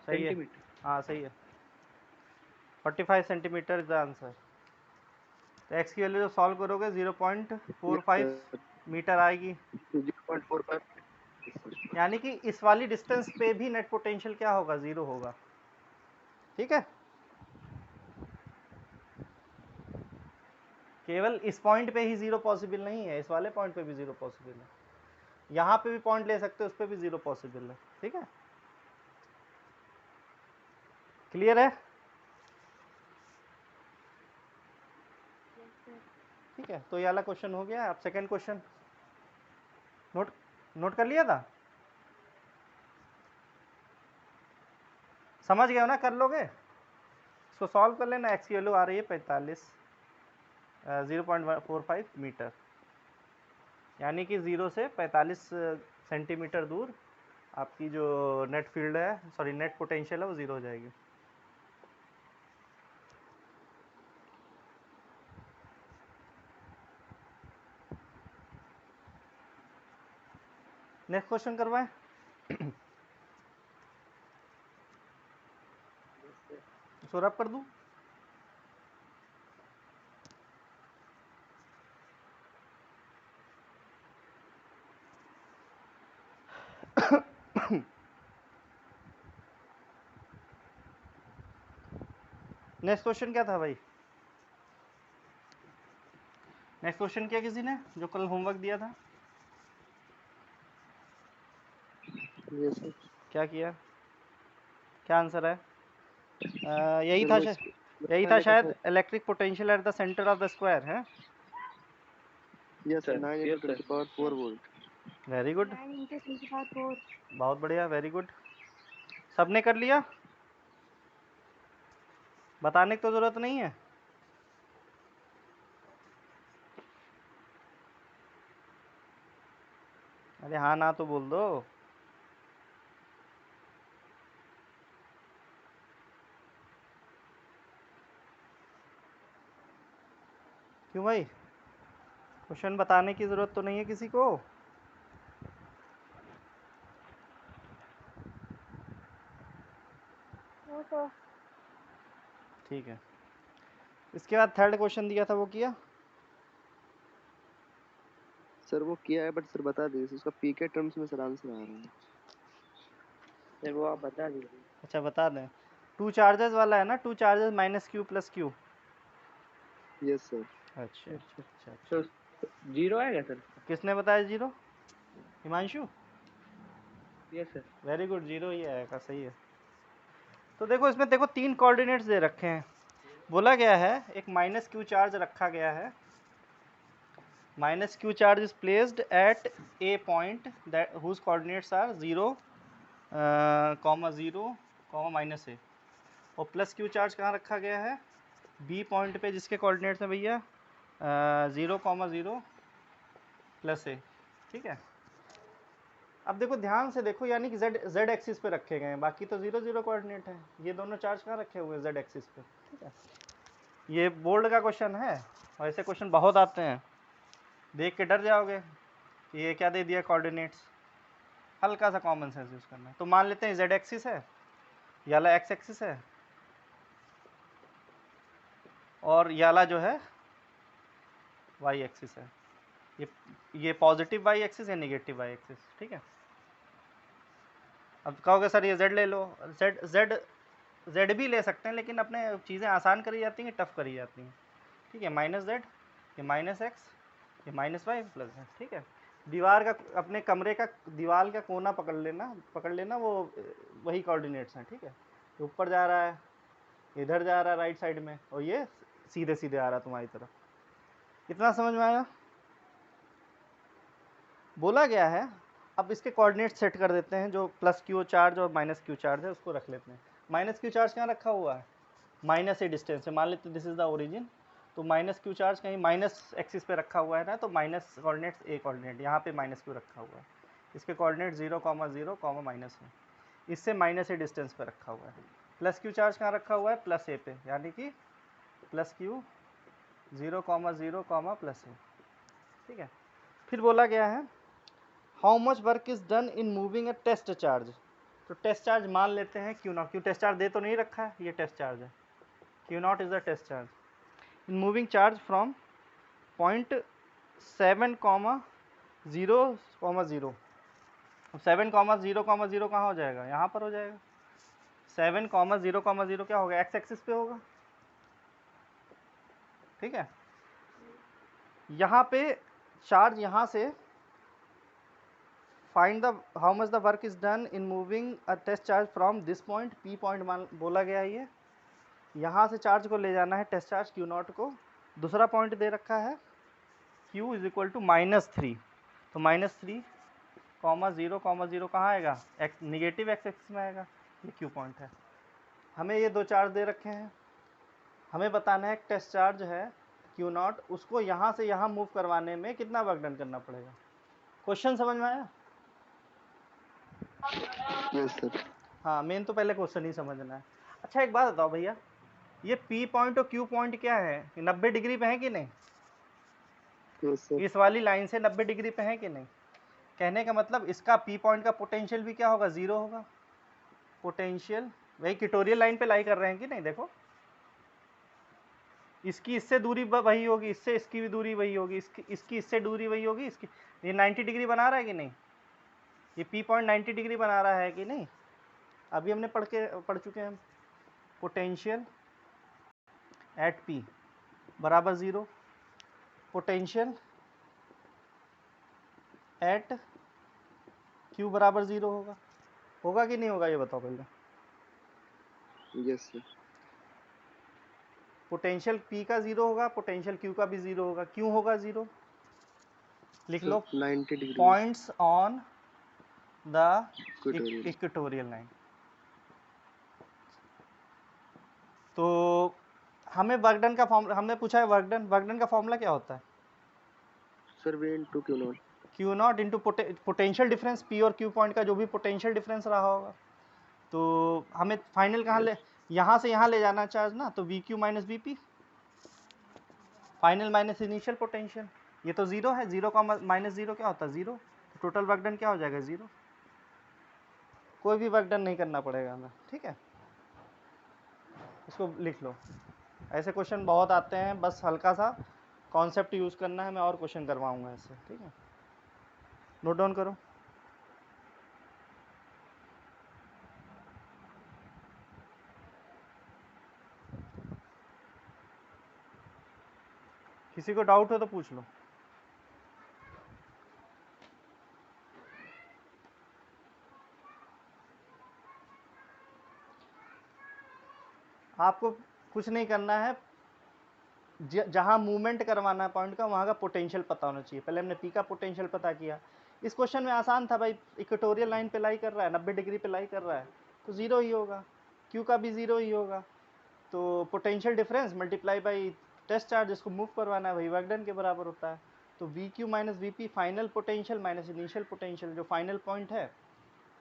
सही है, हाँ सही है, 45 सेंटीमीटर इज द आंसर। तो एक्स की वैल्यू जब सॉल्व करोगे 0.45 मीटर आएगी, 0.45। यानी कि इस वाली डिस्टेंस पे भी नेट पोटेंशियल क्या होगा, जीरो होगा। ठीक है, केवल इस पॉइंट पे ही जीरो पॉसिबल नहीं है, इस वाले पॉइंट पे भी जीरो पॉसिबल है, यहाँ पे भी पॉइंट ले सकते हो, उस पर भी जीरो पॉसिबल है। ठीक है, क्लियर है? ठीक है, तो ये वाला क्वेश्चन हो गया। अब सेकंड क्वेश्चन नोट नोट कर लिया था, समझ गए हो ना, कर लोगे इसको, सॉल्व कर लेना। एक्स की वैल्यू आ रही है 0.45 मीटर, यानी कि 0 से 45 सेंटीमीटर दूर आपकी जो नेट फील्ड है, सॉरी नेट पोटेंशियल है, वो जीरो हो जाएगी। नेक्स्ट क्वेश्चन करवाएं। सौरभ कर दूं? नेक्स्ट क्वेश्चन क्या था भाई? नेक्स्ट क्वेश्चन किया किसी ने जो कल होमवर्क दिया था? Yes sir. क्या किया, क्या आंसर है? यही सर था वो यही था मैंने कहा शायद, था। Electric potential at the centre of the square है। Yes sir, 9 into 10⁴ volt. Very good, बहुत बढ़िया, वेरी गुड। सबने कर लिया, बताने की तो जरूरत नहीं है। अरे हाँ ना तो बोल दो। क्यों भाई, क्वेश्चन बताने की जरूरत तो नहीं है किसी को? ठीक है, इसके बाद थर्ड क्वेश्चन दिया था, वो किया? सर वो किया है, बट सर बता दीजिए उसका पी के टर्म्स में सर आंसर आ रहा है। सर वो आप बता दीजिए। अच्छा बता दें, टू चार्जेस वाला है ना, two charges minus Q plus Q. Yes sir. अच्छा अच्छा अच्छा अच्छा। तो जीरो आएगा सर? किसने बताया zero? Himanshu? Yes sir. Very good, zero ही आएगा, सही है। तो देखो इसमें देखो तीन कोऑर्डिनेट्स दे रखे हैं, बोला गया है एक माइनस क्यू चार्ज रखा गया है, minus q charge is placed at a point that whose coordinates are 0, (0, -a), और प्लस क्यू चार्ज कहाँ रखा गया है, बी पॉइंट पे, जिसके कोऑर्डिनेट्स हैं भैया 0, (0, +a). ठीक है, अब देखो ध्यान से देखो, यानी कि जेड एक्सिस पे रखे गए हैं, बाकी तो 0 0 कोऑर्डिनेट है, ये दोनों चार्ज कहाँ रखे हुए हैं, जेड एक्सिस पे। ठीक है, ये बोर्ड का क्वेश्चन है, और ऐसे क्वेश्चन बहुत आते हैं, देख के डर जाओगे कि ये क्या दे दिया कोऑर्डिनेट्स। हल्का सा कॉमन सेंस यूज़ करना है। तो मान लेते हैं जेड एक्सिस है, ये वाला एक्स एक्सिस है, और ये वाला जो है वाई एक्सिस है। ये पॉजिटिव वाई एक्सिस है, नेगेटिव वाई एक्सिस। ठीक है, अब कहोगे सर ये जेड ले लो, जेड भी ले सकते हैं, लेकिन अपने चीज़ें आसान करी जाती हैं, टफ करी जाती हैं। ठीक है, माइनस जेड, ये माइनस एक्स, ये माइनस वाई प्लस है। ठीक है, दीवार का, अपने कमरे का दीवार का कोना पकड़ लेना, वो वही कोऑर्डिनेट्स हैं। ठीक है, ये ऊपर जा रहा है, इधर जा रहा है राइट साइड में, और ये सीधे सीधे आ रहा है तुम्हारी तरफ। इतना समझ में आया? बोला गया है, अब इसके कोऑर्डिनेट सेट कर देते हैं, जो प्लस क्यू चार्ज और माइनस क्यू चार्ज है उसको रख लेते हैं। माइनस क्यू चार्ज कहाँ रखा हुआ है, माइनस ए डिस्टेंस है, मान लेते दिस इज द ओरिजिन, तो माइनस क्यू चार्ज कहीं माइनस एक्सिस पे रखा हुआ है ना, तो माइनस कोऑर्डिनेट्स ए कोऑर्डिनेट, यहाँ पे माइनस क्यू रखा हुआ है, इसके कोऑर्डिनेट 0, (0, माइनस है, इससे माइनस ए डिस्टेंस पे रखा हुआ है। प्लस क्यू चार्ज कहाँ रखा हुआ है, प्लस ए पे, यानी कि प्लस क्यू 0, (0, प्लस ए। ठीक है, फिर बोला गया है how much work is done in moving a test charge, तो टेस्ट चार्ज मान लेते हैं क्यू नॉट, क्यों टेस्ट चार्ज दे तो नहीं रखा है, ये टेस्ट चार्ज है, q naught is the test charge in moving charge from point 7,0,0 7,0,0 कहाँ हो जाएगा, यहाँ पर हो जाएगा। 7,0,0 क्या होगा, एक्स एक्सिस पे होगा, ठीक है। यहाँ पे चार्ज यहाँ से find the how much the work is done in moving a test charge from this point, p point मान बोला गया है। ये यहाँ से चार्ज को ले जाना है टेस्ट चार्ज क्यू नॉट को, दूसरा पॉइंट दे रखा है q इज इक्वल टू -3, तो -3, -0, कहाँ आएगा, निगेटिव एक्स एक्सिस में आएगा, ये क्यू पॉइंट है। हमें ये दो चार्ज दे रखे हैं, हमें बताना है टेस्ट चार्ज है क्यू नॉट, उसको यहाँ से यहाँ मूव करवाने में कितना वर्क डन करना पड़ेगा। क्वेश्चन समझ में आया? Yes sir. हाँ, मेन तो पहले क्वेश्चन ही समझना है। अच्छा एक बात बताओ भैया, ये पी पॉइंट और क्यू पॉइंट क्या है, 90 डिग्री पे है कि नहीं, यस सर। इस वाली लाइन से 90 डिग्री पे है कि नहीं। कहने का मतलब इसका पी पॉइंट का पोटेंशियल भी क्या होगा, 0 होगा। पोटेंशियल वही इक्वेटोरियल लाइन पे लाई कर रहे हैं कि नहीं, देखो इसकी इससे दूरी वही होगी, इससे इसकी भी दूरी वही होगी, इसकी इससे दूरी वही होगी, इसकी, ये 90 डिग्री बना रहा है कि नहीं, ये पी पॉइंट 90 डिग्री बना रहा है कि नहीं। अभी हमने पढ़ चुके हैं, पोटेंशियल एट पी बराबर 0, पोटेंशियल एट क्यू बराबर 0 होगा कि नहीं होगा, ये बताओ पहले। Yes sir. पोटेंशियल पी का 0 होगा, पोटेंशियल क्यू का भी 0 होगा। क्यों होगा 0, लिख लो, 90 degree points on the equatorial. Equatorial line. तो हमें वर्क डन का फॉर्मूला, हमने पूछा है वर्क डन का फॉर्मूला क्या होता है, sir v into q naught. Q naught into potential difference, p और क्यू पॉइंट का जो भी पोटेंशियल डिफरेंस रहा होगा। तो हमें फाइनल कहाँ ले, यहाँ से यहाँ ले जाना चार्ज ना, तो we Q minus V P, final minus initial potential, ये तो 0 है, 0 का -0 क्या होता है, 0, तो टोटल वर्क डन क्या हो जाएगा, 0। कोई भी वर्क डन नहीं करना पड़ेगा हमें, ठीक है, इसको लिख लो। ऐसे क्वेश्चन बहुत आते हैं, बस हल्का सा कॉन्सेप्ट यूज़ करना है, मैं और क्वेश्चन करवाऊंगा इससे, ठीक है, नोट डाउन करो। किसी को डाउट हो तो पूछ लो। आपको कुछ नहीं करना है, जहाँ मूवमेंट करवाना है पॉइंट का, वहाँ का पोटेंशियल पता होना चाहिए। पहले हमने पी का पोटेंशियल पता किया, इस क्वेश्चन में आसान था भाई, इक्वेटोरियल लाइन पे लाई कर रहा है, 90 डिग्री पे लाई कर रहा है, तो 0 ही होगा, क्यू का भी 0 ही होगा। तो potential difference multiply by test charge, इसको मूव करवाना है, वही वर्क डन के बराबर होता है। तो we Q minus V P, final potential minus initial potential, जो फाइनल पॉइंट है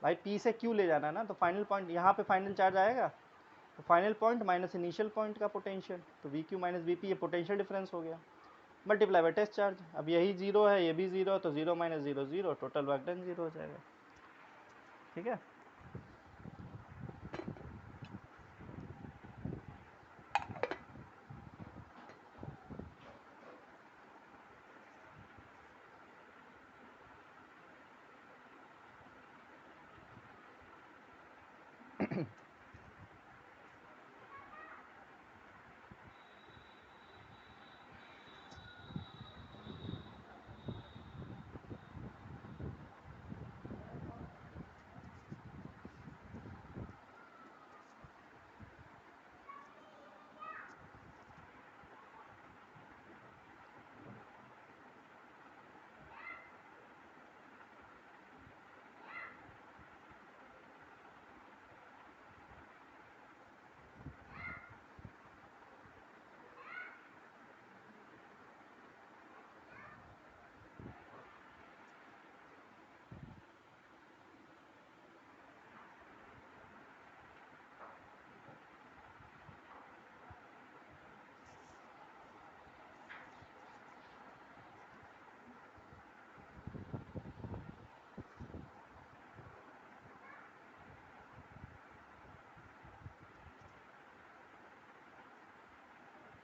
भाई पी से क्यू ले जाना है ना, तो फाइनल पॉइंट यहाँ पे फाइनल चार्ज आएगा, तो final point minus initial point का पोटेंशियल, तो we Q minus V P, ये पोटेंशियल डिफरेंस हो गया, मल्टीप्लाई बाय टेस्ट चार्ज। अब यही 0 है, ये भी 0, तो 0 माइनस 0 0, टोटल वर्क डन 0 हो जाएगा, ठीक है।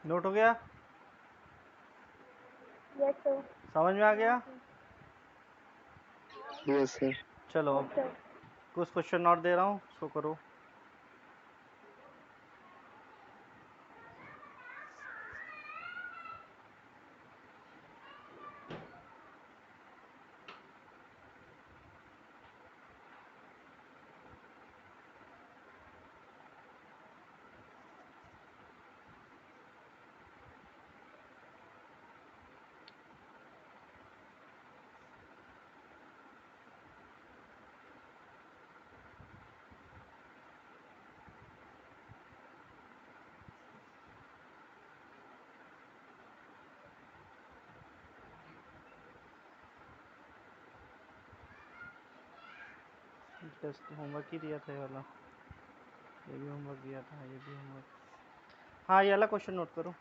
नोट हो गया? Yes sir. समझ में आ गया? Yes sir. चलो यस सर। कुछ क्वेश्चन और दे रहा हूँ, उसको करो। टेस्ट होमवर्क ही दिया था ये वाला, ये भी होमवर्क दिया था, ये भी होमवर्क। हाँ, ये वाला क्वेश्चन नोट करो।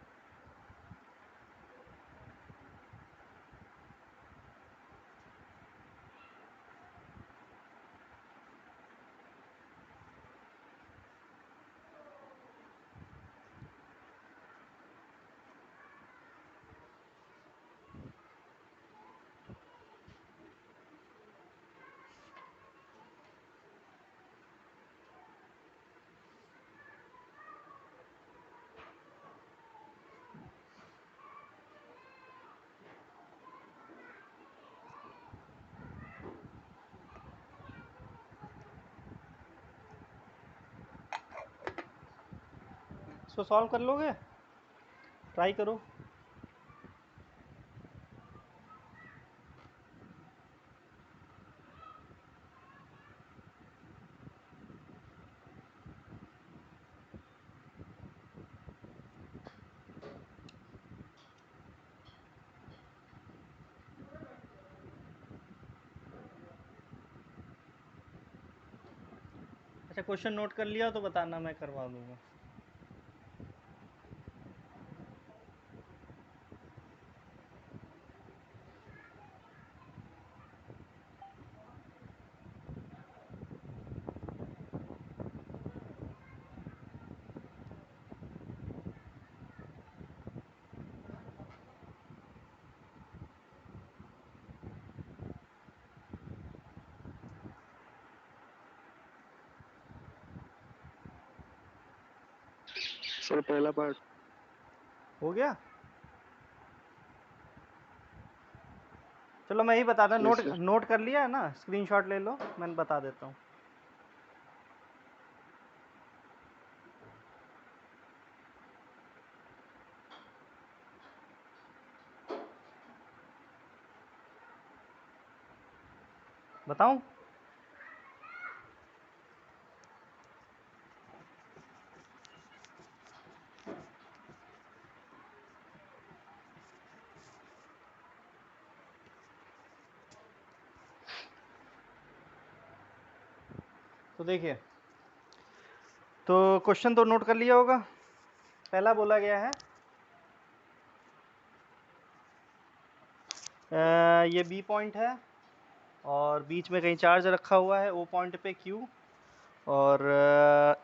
इसको सॉल्व कर लोगे? ट्राई करो। अच्छा, क्वेश्चन नोट कर लिया तो बताना, मैं करवा दूंगा। सर पहला पार्ट हो गया? चलो मैं ही बताता हूँ। Yes note sir. नोट कर लिया है ना? स्क्रीनशॉट ले लो, मैं बता देता हूँ। बताऊँ? तो देखिए, तो क्वेश्चन तो नोट कर लिया होगा। पहला बोला गया है ये बी पॉइंट है और बीच में कहीं चार्ज रखा हुआ है, ओ पॉइंट पे क्यू, और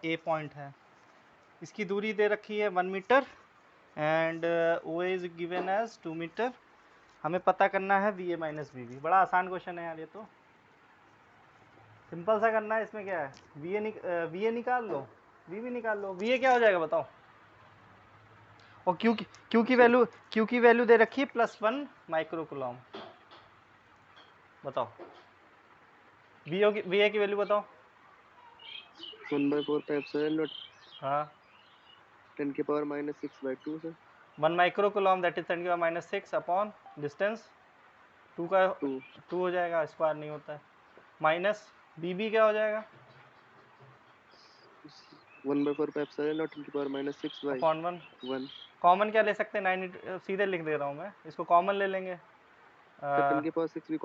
ए पॉइंट है। इसकी दूरी दे रखी है 1 metre and O is given as 2 metre. हमें पता करना है V A minus V B. बड़ा आसान क्वेश्चन है यार, ये तो सिंपल सा करना है। इसमें क्या है, वी ए निकाल लो, वी भी निकाल लो। वी ए क्या हो जाएगा बताओ? और क्यू की वैल्यू दे रखी है +1 माइक्रो कूलम। बताओ वी ए की वैल्यू बताओ। 1/4 पाई एप्सिलॉन नॉट हाँ, 10 की power -6/2 sir. 1 micro coulomb that is 10⁻⁶ upon distance 2 का 2 2 हो जाएगा, स्क्वायर नहीं होता है। माइनस बी बी क्या हो जाएगा? 1/4 पाई एप्सिलॉन नॉट 10 की पावर अपॉन 1। -6/1 कॉमन क्या ले सकते हैं? 9 सीधे लिख दे रहा हूँ मैं, इसको कॉमन ले लेंगे। सर 10 की पावर 6 भी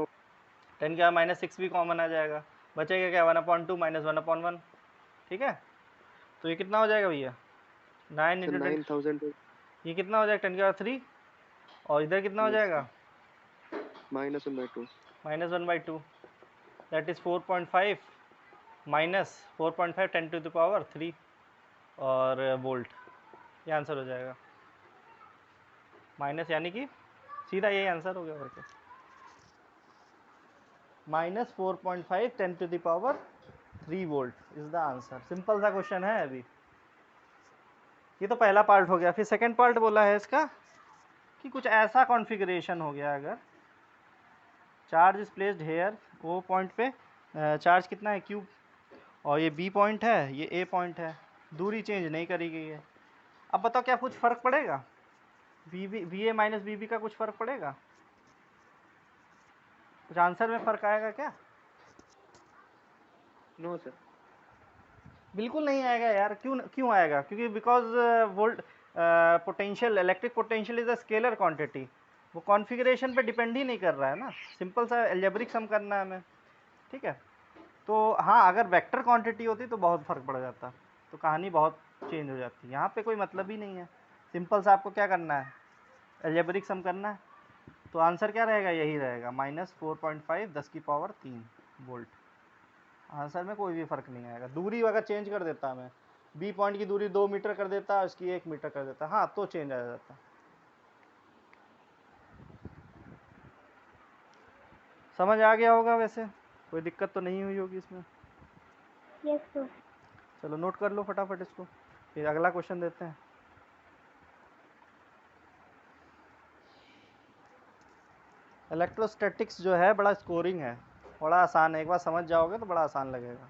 10 का -6 भी कॉमन आ जाएगा, बचेगा क्या? 1/2 माइनस 1/1। ठीक है, तो ये कितना हो जाएगा भैया? 9 सर इंटू 10। 9000 ये कितना हो जाएगा? 10⁻3। और इधर कितना हो यस जाएगा? -1/2 -1/2 दैट इज़ 4.5 माइनस 4.5 10⁻³ और वोल्ट। ये आंसर हो जाएगा। माइनस यानी कि सीधा यही आंसर हो गया और क्या। -4.5 10⁻³ volt is the answer. Simple सा क्वेश्चन है अभी। ये तो पहला पार्ट हो गया। फिर सेकंड पार्ट बोला है इसका कि कुछ ऐसा कॉन्फ़िगरेशन हो गया अगर charge is placed here, O point पे चार्ज कितना है क्यूब, और ये बी पॉइंट है, ये ए पॉइंट है, दूरी चेंज नहीं करी गई है। अब बताओ क्या कुछ फ़र्क पड़ेगा? V A minus B B का कुछ फ़र्क पड़ेगा? कुछ आंसर में फ़र्क आएगा क्या? No sir. बिल्कुल नहीं आएगा यार। क्यों क्यों आएगा? क्योंकि because volt potential, electric potential is a scalar quantity, वो कॉन्फ़िगरेशन पे डिपेंड ही नहीं कर रहा है ना। सिंपल सा एल्जेब्रिक सम करना है हमें, ठीक है। तो हाँ, अगर वेक्टर क्वांटिटी होती तो बहुत फ़र्क पड़ जाता, तो कहानी बहुत चेंज हो जाती। यहाँ पे कोई मतलब ही नहीं है। सिंपल सा आपको क्या करना है, एल्जेब्रिक सम करना है। तो आंसर क्या रहेगा? यही रहेगा, -4.5 10⁻³ वोल्ट। आंसर में कोई भी फ़र्क नहीं आएगा। दूरी अगर चेंज कर देता मैं, बी पॉइंट की दूरी 2 मीटर कर देता, उसकी 1 मीटर कर देता, हाँ तो चेंज आ जाता। समझ आ गया होगा वैसे, कोई दिक्कत तो नहीं हुई होगी इसमें। Yes sir. चलो नोट कर लो फटाफट इसको, फिर अगला क्वेश्चन देते हैं। इलेक्ट्रोस्टैटिक्स जो है बड़ा स्कोरिंग है, बड़ा आसान है। एक बार समझ जाओगे तो बड़ा आसान लगेगा।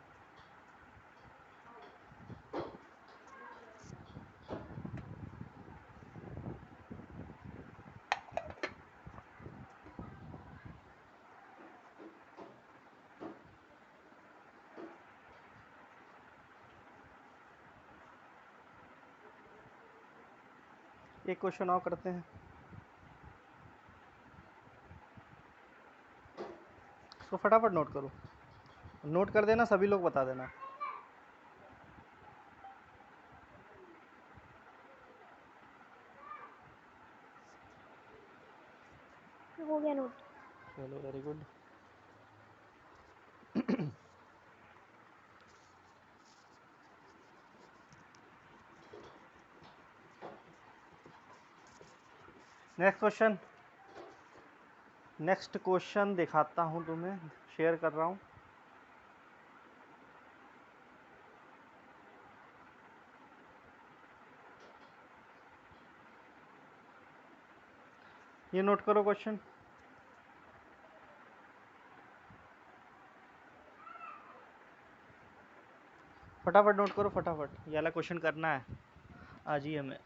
एक क्वेश्चन और करते हैं, इसको फटाफट नोट करो। नोट कर देना, सभी लोग बता देना। हो गया नोट। चलो very good. Next question, next question दिखाता हूँ तुम्हें, शेयर कर रहा हूँ। ये नोट करो क्वेश्चन, फटाफट नोट करो फटाफट। ये वाला क्वेश्चन करना है आज ही हमें।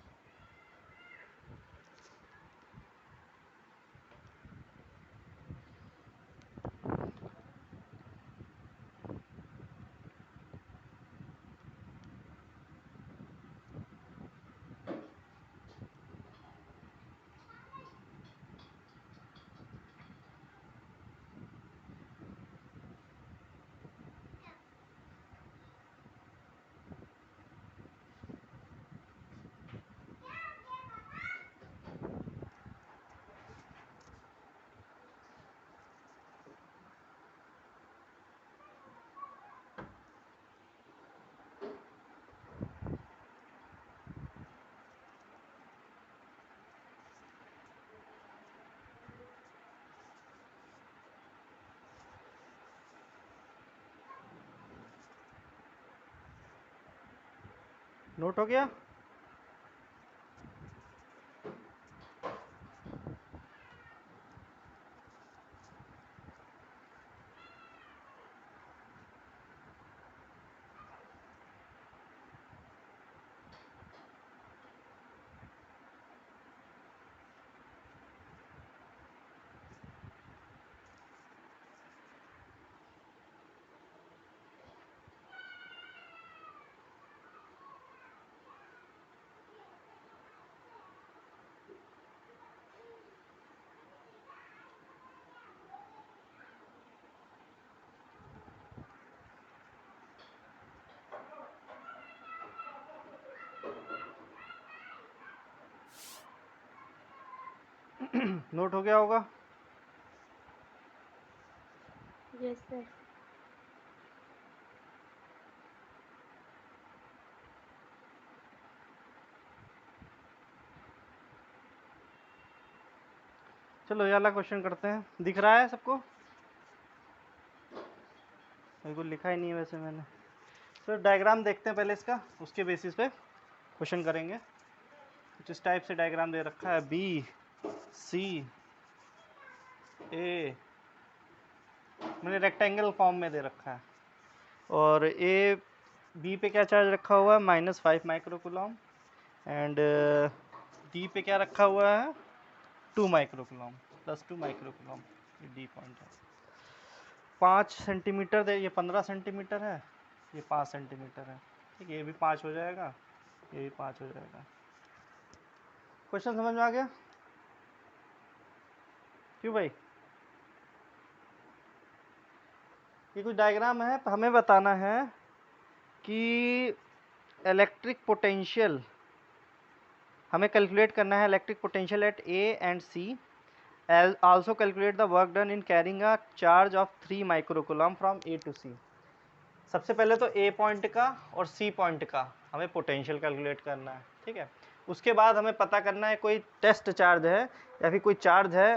नोट हो गया? नोट हो गया होगा। Yes sir. चलो ये वाला क्वेश्चन करते हैं। दिख रहा है सबको? बिल्कुल लिखा ही नहीं है वैसे मैंने। तो डायग्राम देखते हैं पहले इसका, उसके बेसिस पे क्वेश्चन करेंगे। कुछ इस टाइप से डायग्राम दे रखा है, बी सी ए, मैंने रेक्टेंगल फॉर्म में दे रखा है, और ए बी पे क्या चार्ज रखा हुआ है, -5 माइक्रोकूलम, एंड डी पे क्या रखा हुआ है, 2 माइक्रोकूलम, +2 माइक्रोकूलम। ये डी पॉइंट है। 5 सेंटीमीटर दे, ये 15 सेंटीमीटर है, ये 5 सेंटीमीटर है, ठीक है। ये भी 5 हो जाएगा, ये भी 5 हो जाएगा। क्वेश्चन समझ में आ गया? क्यों भाई? ये कुछ डायग्राम है, हमें बताना है कि इलेक्ट्रिक पोटेंशियल, हमें कैलकुलेट करना है electric potential at A and C, also calculate the work done in carrying a charge of 3 microcoulomb from A to C। सबसे पहले तो A पॉइंट का और C पॉइंट का हमें पोटेंशियल कैलकुलेट करना है, ठीक है। उसके बाद हमें पता करना है कोई टेस्ट चार्ज है या फिर कोई चार्ज है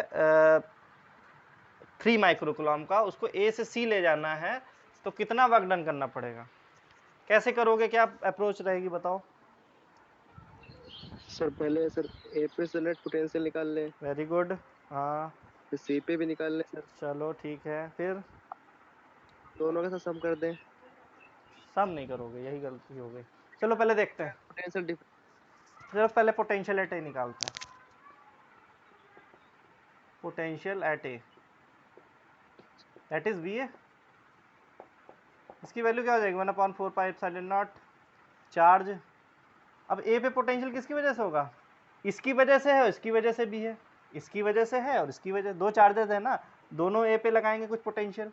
3 माइक्रोकूलम का, उसको A से C ले जाना है, तो कितना वर्क डन करना पड़ेगा। कैसे करोगे, क्या अप्रोच रहेगी बताओ? सर पहले सर ए पे से नेट पोटेंशियल निकाल ले, वेरी गुड, हाँ फिर सी पे भी निकाल ले सर, चलो ठीक है। फिर दोनों का साथ सम कर दें। सम नहीं करोगे, यही गलती हो गई। चलो पहले देखते हैं, पोटेंशियल चलो पहले पोटेंशियल एट ए निकालते हैं। Potential at A, that is V A. इसकी वैल्यू क्या हो जाएगी, 1/4πε0 चार्ज। अब ए पे पोटेंशियल किसकी वजह से होगा, इसकी वजह से है और इसकी वजह से भी है, इसकी वजह से है और इसकी वजह, दो चार्जेस है ना, दोनों ए पे लगाएंगे कुछ पोटेंशियल,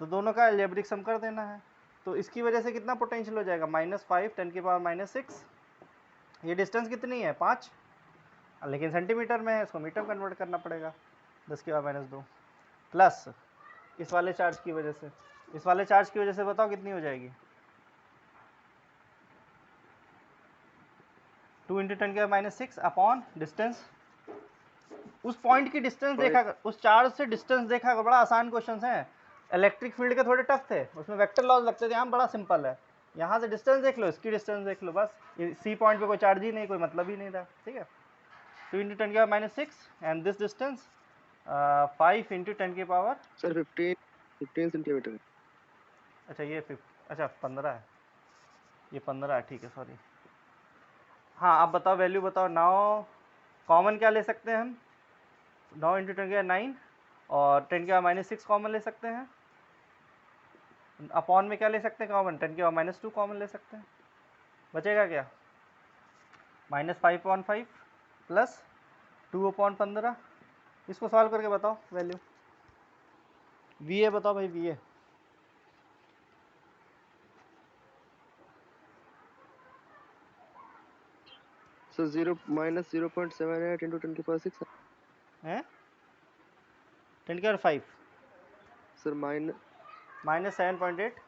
तो दोनों का अलजेब्रिक सम कर देना है। तो इसकी वजह से कितना पोटेंशियल हो जाएगा, -5 10⁻⁻⁶। ये डिस्टेंस कितनी है, 5, लेकिन सेंटीमीटर में है, इसको मीटर में कन्वर्ट करना पड़ेगा, 10⁻⁻2, प्लस इस वाले चार्ज की वजह से, इस वाले चार्ज की वजह से बताओ कितनी हो जाएगी, 2 × 10⁻⁶ अपॉन डिस्टेंस। उस पॉइंट की डिस्टेंस देखा कर, उस चार्ज से डिस्टेंस देखा कर, बड़ा आसान क्वेश्चन है। इलेक्ट्रिक फील्ड के थोड़े टफ थे, उसमें वेक्टर लॉज लगते थे, यहाँ बड़ा सिंपल है। यहाँ से डिस्टेंस देख लो, इसकी डिस्टेंस देख लो, बस सी पॉइंट पे कोई चार्ज ही नहीं, कोई मतलब ही नहीं था, ठीक है। 2 × 10⁻⁶ and this distance 5 × 10⁻, sir 15 centimetre है। अच्छा ये 15 है, ये 15 है, ठीक है, सॉरी। हाँ आप बताओ, वैल्यू बताओ। 9 कॉमन क्या ले सकते हैं हम, 9 × 10⁻9 और 10⁻6 कॉमन ले सकते हैं, अपॉन में क्या ले सकते हैं कॉमन, 10⁻2 कॉमन ले सकते हैं, बचेगा क्या, -5/5 प्लस 2/15। इसको सॉल्व करके बताओ वैल्यू, वी ए बताओ भाई, वी ए। सर 0.78 × 10⁻6 हैं 10⁻5 सर माइनस, -7.8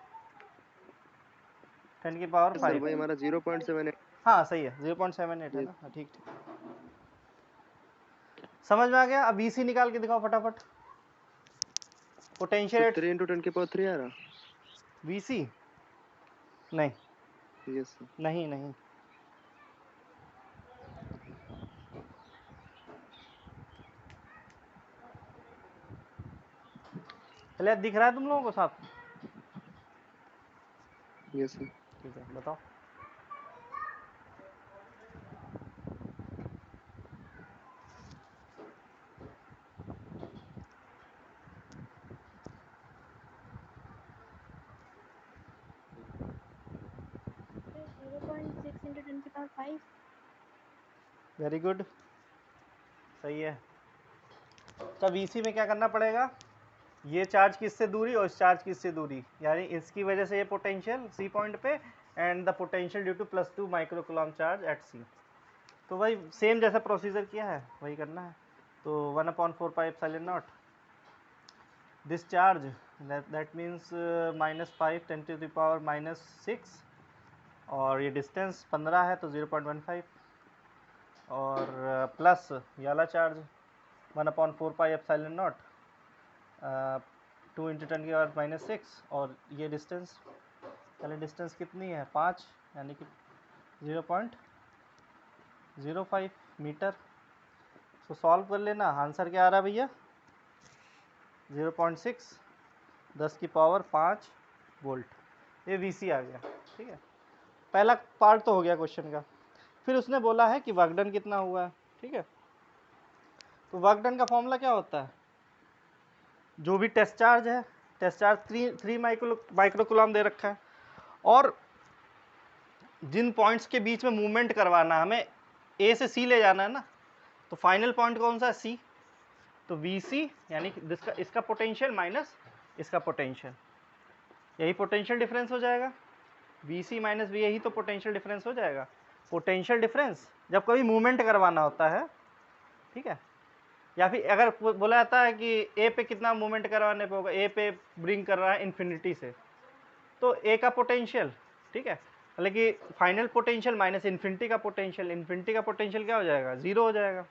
सर 10⁻5। वही हमारा 0.78। हाँ सही है, 0.78 है ना, हाँ ठीक ठीक, समझ में आ गया। अब वी सी निकाल के दिखाओ फटाफट, पोटेंशियल एट 3 × 10⁻3 आ रहा। वी सी, नहीं यस सर। नहीं नहीं, पहले दिख रहा है तुम लोगों को साफ, यस सर। ठीक है बताओ। Sir, 0.6 into 10⁵ वेरी गुड, सही है। तो वी सी में क्या करना पड़ेगा, ये चार्ज की इससे दूरी और इस चार्ज की इससे दूरी, यानी इसकी वजह से ये पोटेंशियल सी पॉइंट पे and the potential due to +2 microcoulomb charge at C. तो वही सेम जैसा प्रोसीजर किया है वही करना है। तो 1/4πε0 दिस चार्ज, दैट मीन्स -5 10⁻⁻6, और ये डिस्टेंस 15 है तो 0.15, और प्लस ये वाला चार्ज 1/4πε0 2 × 10⁻⁻6 और ये डिस्टेंस, चलिए डिस्टेंस कितनी है 5 यानी कि 0.05 मीटर। तो सॉल्व कर लेना, आंसर क्या आ रहा है भैया 0.6 10⁵ वोल्ट, ये VC आ गया। ठीक है, पहला पार्ट तो हो गया क्वेश्चन का। फिर उसने बोला है कि वर्क डन कितना हुआ है। ठीक है, तो वर्क डन का फॉर्मूला क्या होता है, जो भी टेस्ट चार्ज है, टेस्ट चार्ज 3 माइक्रोकूलम दे रखा है और जिन पॉइंट्स के बीच में मूवमेंट करवाना है, हमें A से C ले जाना है ना, तो फाइनल पॉइंट कौन सा है C, तो VC यानी कि इसका पोटेंशियल माइनस इसका पोटेंशियल, यही पोटेंशियल डिफरेंस हो जाएगा। VC माइनस V, यही तो पोटेंशियल डिफरेंस हो जाएगा। पोटेंशियल डिफरेंस जब कभी मूवमेंट करवाना होता है, ठीक है, या फिर अगर बोला जाता है कि A पे कितना मूवमेंट करवाने पे होगा, A पे ब्रिंग कर रहा है इन्फिनिटी से, तो A का पोटेंशियल, ठीक है, मतलब कि फाइनल पोटेंशियल माइनस इन्फिनिटी का पोटेंशियल, इन्फिनिटी का पोटेंशियल क्या हो जाएगा 0 हो जाएगा।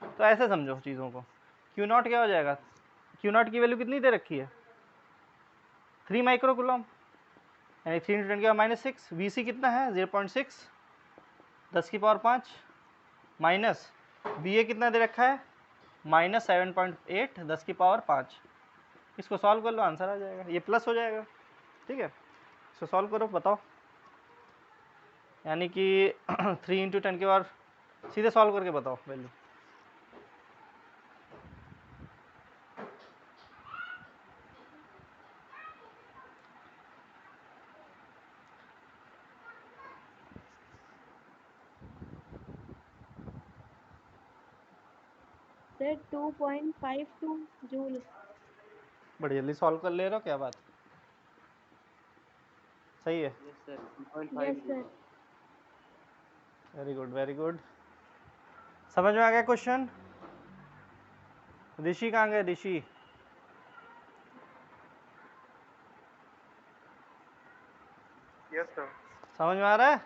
तो ऐसे समझो चीज़ों को। Q0 क्या हो जाएगा, Q0 की वैल्यू कितनी दे रखी है 3 माइक्रोकूलम यानी 3 × 10⁻⁶। VC कितना है 0.6 10⁵ माइनस VA कितना दे रखा है -7.8 10⁵। इसको सॉल्व कर लो, आंसर आ जाएगा, ये प्लस हो जाएगा। ठीक है, इसको सॉल्व करो, बताओ, यानी कि 3 × 10⁻, सीधे सॉल्व करके बताओ वैल्यू। Sir 2.52 joule. बड़ी जल्दी सॉल्व कर ले रहे हो, क्या बात, सही है, yes sir yes 2.5 sir. Very good very good. समझ में आ गया क्वेश्चन। ऋषि कहाँ गए, ऋषि, यस सर। समझ में आ रहा है,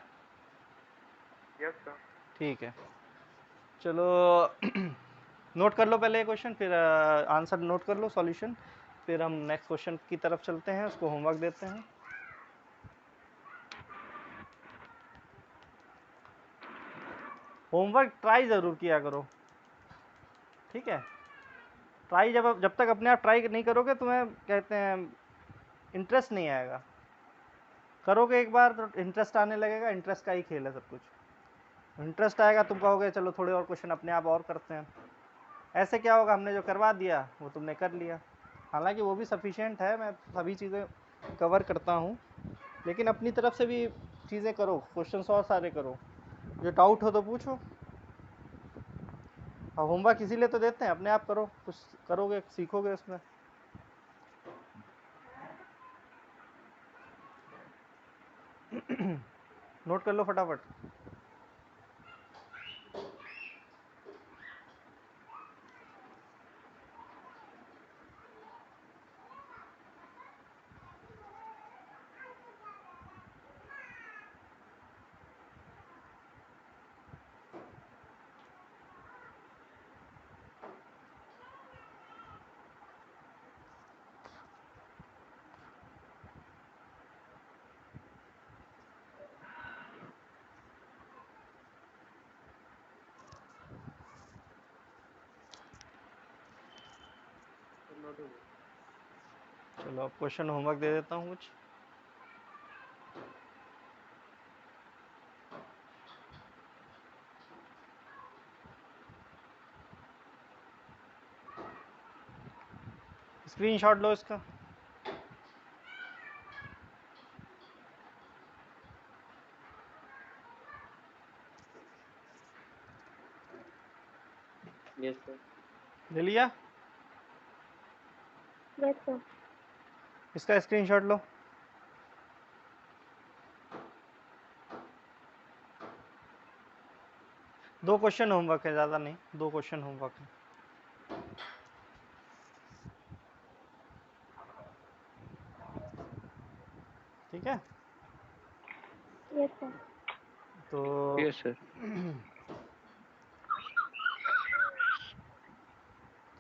यस सर। ठीक है, चलो नोट कर लो पहले ये क्वेश्चन, फिर आंसर नोट कर लो सॉल्यूशन, फिर हम नेक्स्ट क्वेश्चन की तरफ चलते हैं, उसको होमवर्क देते हैं। होमवर्क ट्राई ज़रूर किया करो, ठीक है, ट्राई जब तक अपने आप ट्राई नहीं करोगे, तुम्हें कहते हैं इंटरेस्ट नहीं आएगा। करोगे एक बार तो इंटरेस्ट आने लगेगा, इंटरेस्ट का ही खेल है सब कुछ। इंटरेस्ट आएगा, तुम कहोगे चलो थोड़े और क्वेश्चन अपने आप और करते हैं। ऐसे क्या होगा, हमने जो करवा दिया वो तुमने कर लिया, हालांकि वो भी सफिशिएंट है, मैं सभी चीज़ें कवर करता हूँ, लेकिन अपनी तरफ से भी चीज़ें करो, क्वेश्चन और सारे करो, जो डाउट हो तो पूछो। और होमवर्क इसीलिए तो देते हैं, अपने आप करो, कुछ करोगे सीखोगे उसमें। नोट कर लो फटाफट। चलो अब क्वेश्चन होमवर्क दे देता हूँ कुछ। स्क्रीनशॉट लो इसका। यस सर ले लिया, यस सर। इसका स्क्रीनशॉट लो। दो क्वेश्चन होमवर्क है, ज़्यादा नहीं, 2 क्वेश्चन होमवर्क है। ठीक है, यस सर। तो यस सर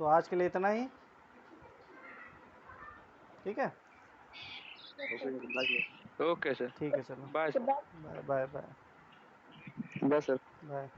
तो आज के लिए इतना ही, ठीक है। Okay sir, bye okay sir, ठीक है चलो, bye sir. Bye bye bye bye sir. Bye.